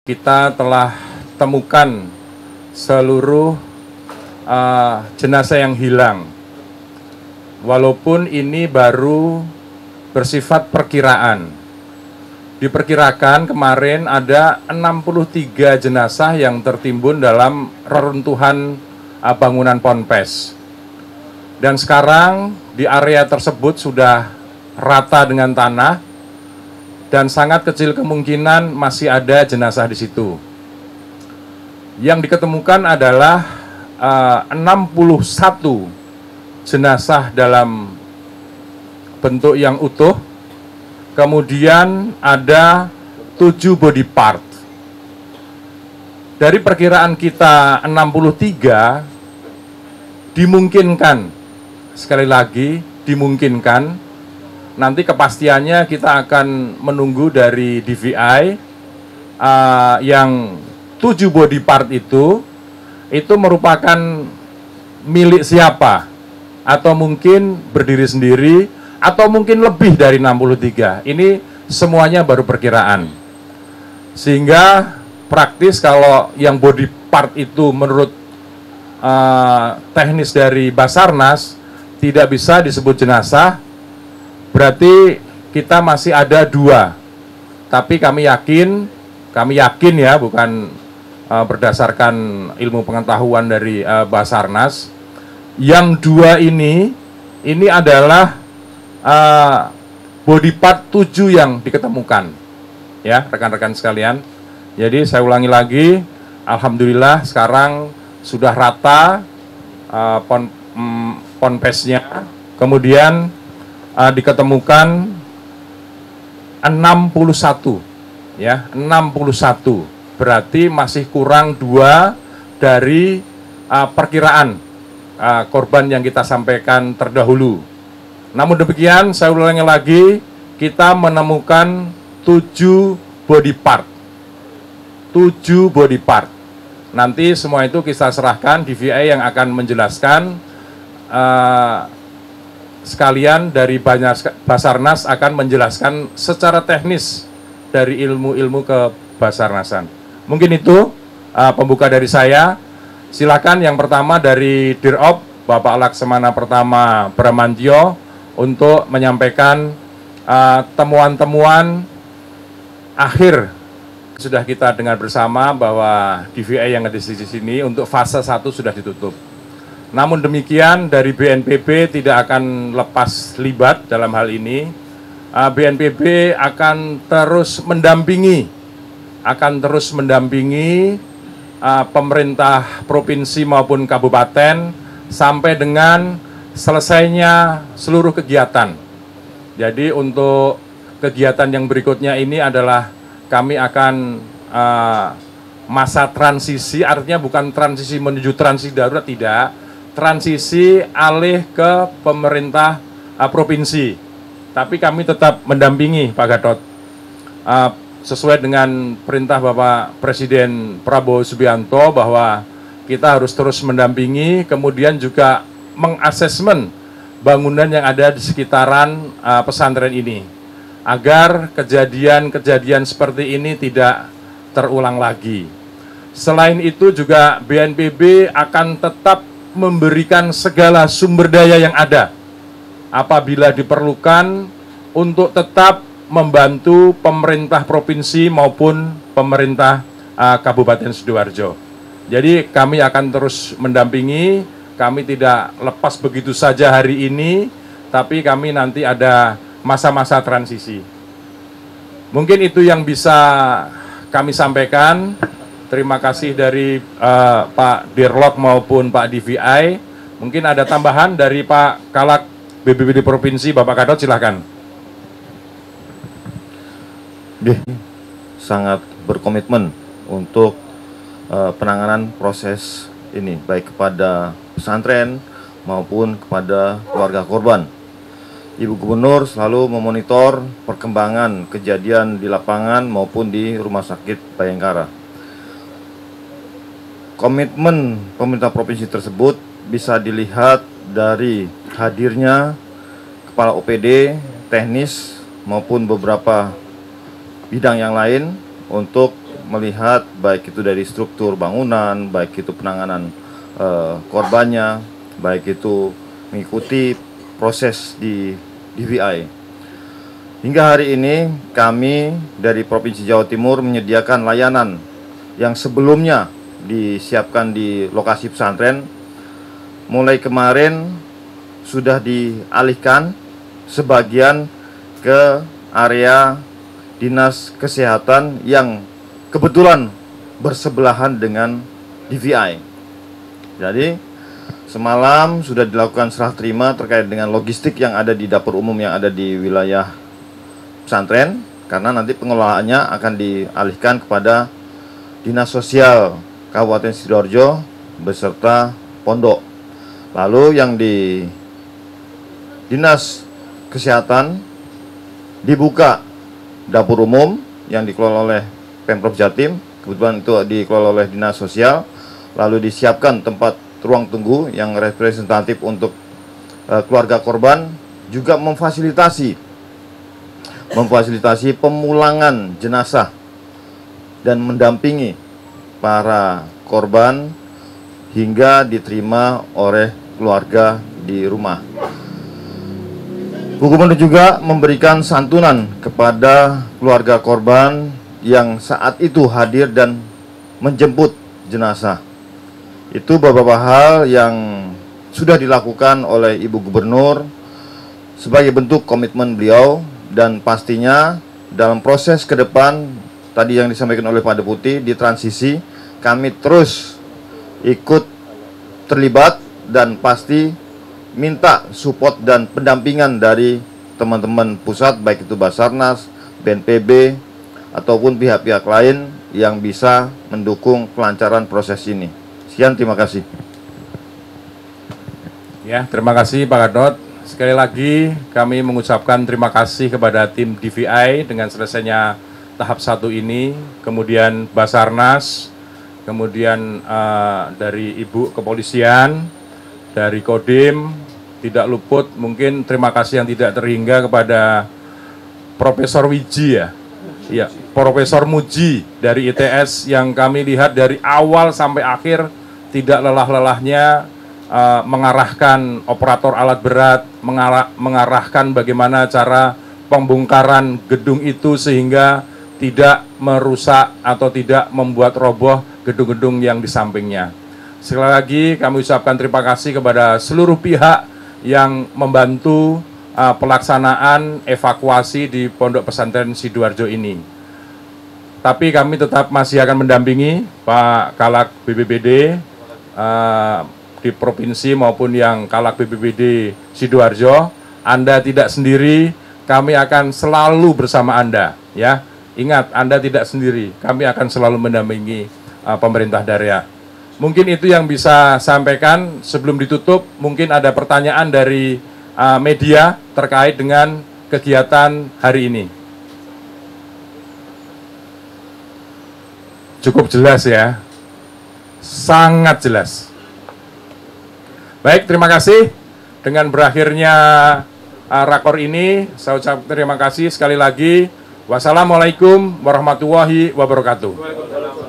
Kita telah temukan seluruh jenazah yang hilang. Walaupun ini baru bersifat perkiraan. Diperkirakan kemarin ada 63 jenazah yang tertimbun dalam reruntuhan bangunan Ponpes. Dan sekarang di area tersebut sudah rata dengan tanah dan sangat kecil kemungkinan masih ada jenazah di situ. Yang diketemukan adalah 61 jenazah dalam bentuk yang utuh. Kemudian ada 7 body part. Dari perkiraan kita 63, dimungkinkan, sekali lagi dimungkinkan, nanti kepastiannya kita akan menunggu dari DVI yang 7 body part itu merupakan milik siapa, atau mungkin berdiri sendiri, atau mungkin lebih dari 63. Ini semuanya baru perkiraan. Sehingga praktis kalau yang body part itu menurut teknis dari Basarnas tidak bisa disebut jenazah, berarti kita masih ada 2. Tapi kami yakin ya, bukan berdasarkan ilmu pengetahuan dari Basarnas, yang 2 ini adalah body part 7 yang diketemukan, ya rekan-rekan sekalian. Jadi saya ulangi lagi, alhamdulillah sekarang sudah rata ponpesnya. Kemudian diketemukan 61, ya 61, berarti masih kurang 2 dari perkiraan korban yang kita sampaikan terdahulu. Namun demikian, saya ulangi lagi, kita menemukan 7 body part. 7 body part. Nanti semua itu kita serahkan DVI yang akan menjelaskan. Sekalian dari Basarnas akan menjelaskan secara teknis dari ilmu-ilmu ke Basarnasan. Mungkin itu pembuka dari saya. Silakan yang pertama dari Dirop, Bapak Laksamana Pertama Bramantyo, untuk menyampaikan temuan-temuan akhir. Sudah kita dengar bersama bahwa DVI yang ada di sini untuk fase 1 sudah ditutup. Namun demikian, dari BNPB tidak akan lepas libat dalam hal ini. BNPB akan terus mendampingi pemerintah provinsi maupun kabupaten sampai dengan selesainya seluruh kegiatan. Jadi untuk kegiatan yang berikutnya ini adalah kami akan masa transisi, artinya bukan transisi menuju transisi darurat, tidak. Transisi alih ke pemerintah provinsi, tapi kami tetap mendampingi Pak Gatot sesuai dengan perintah Bapak Presiden Prabowo Subianto bahwa kita harus terus mendampingi, kemudian juga mengasesmen bangunan yang ada di sekitaran pesantren ini agar kejadian-kejadian seperti ini tidak terulang lagi. Selain itu juga BNPB akan tetap memberikan segala sumber daya yang ada apabila diperlukan untuk tetap membantu pemerintah provinsi maupun pemerintah Kabupaten Sidoarjo. Jadi kami akan terus mendampingi, kami tidak lepas begitu saja hari ini, tapi kami nanti ada masa-masa transisi. Mungkin itu yang bisa kami sampaikan. Terima kasih dari Pak Dirlok maupun Pak DVI. Mungkin ada tambahan dari Pak Kalak BPBD Provinsi, Bapak Gatot, silahkan. Sangat berkomitmen untuk penanganan proses ini, baik kepada pesantren maupun kepada keluarga korban. Ibu Gubernur selalu memonitor perkembangan kejadian di lapangan maupun di Rumah Sakit Bayangkara. Komitmen pemerintah provinsi tersebut bisa dilihat dari hadirnya kepala OPD, teknis maupun beberapa bidang yang lain untuk melihat baik itu dari struktur bangunan, baik itu penanganan korbannya, baik itu mengikuti proses di DVI. Hingga hari ini kami dari Provinsi Jawa Timur menyediakan layanan yang sebelumnya disiapkan di lokasi pesantren. Mulai kemarin sudah dialihkan sebagian ke area Dinas Kesehatan yang kebetulan bersebelahan dengan DVI. Jadi semalam sudah dilakukan serah terima terkait dengan logistik yang ada di dapur umum yang ada di wilayah pesantren, karena nanti pengelolaannya akan dialihkan kepada Dinas Sosial Kabupaten Sidoarjo beserta pondok. Lalu yang di Dinas Kesehatan dibuka dapur umum yang dikelola oleh Pemprov Jatim, kebetulan itu dikelola oleh Dinas Sosial. Lalu disiapkan tempat ruang tunggu yang representatif untuk keluarga korban, juga memfasilitasi pemulangan jenazah dan mendampingi para korban hingga diterima oleh keluarga di rumah. Gubernur juga memberikan santunan kepada keluarga korban yang saat itu hadir dan menjemput jenazah. Itu beberapa hal yang sudah dilakukan oleh Ibu Gubernur sebagai bentuk komitmen beliau, dan pastinya dalam proses ke depan tadi yang disampaikan oleh Pak Deputi di transisi, kami terus ikut terlibat dan pasti minta support dan pendampingan dari teman-teman pusat, baik itu Basarnas, BNPB, ataupun pihak-pihak lain yang bisa mendukung kelancaran proses ini. Sekian, terima kasih. Ya, terima kasih Pak Gadot. Sekali lagi kami mengucapkan terima kasih kepada tim DVI dengan selesainya tahap 1 ini, kemudian Basarnas, kemudian dari Ibu Kepolisian, dari Kodim, tidak luput mungkin terima kasih yang tidak terhingga kepada Profesor Wiji ya, Profesor Muji dari ITS yang kami lihat dari awal sampai akhir tidak lelah-lelahnya mengarahkan operator alat berat, mengarahkan bagaimana cara pembongkaran gedung itu sehingga tidak merusak atau tidak membuat roboh gedung-gedung yang di sampingnya. Sekali lagi kami ucapkan terima kasih kepada seluruh pihak yang membantu pelaksanaan evakuasi di Pondok Pesantren Sidoarjo ini. Tapi kami tetap masih akan mendampingi Pak Kalak BPBD di provinsi maupun yang Kalak BPBD Sidoarjo. Anda tidak sendiri, kami akan selalu bersama Anda, ya. Ingat, Anda tidak sendiri, kami akan selalu mendampingi pemerintah daerah. Mungkin itu yang bisa sampaikan. Sebelum ditutup, mungkin ada pertanyaan dari media terkait dengan kegiatan hari ini. Cukup jelas ya, sangat jelas. Baik, terima kasih. Dengan berakhirnya rakor ini, saya ucapkan terima kasih sekali lagi. Wassalamualaikum warahmatullahi wabarakatuh.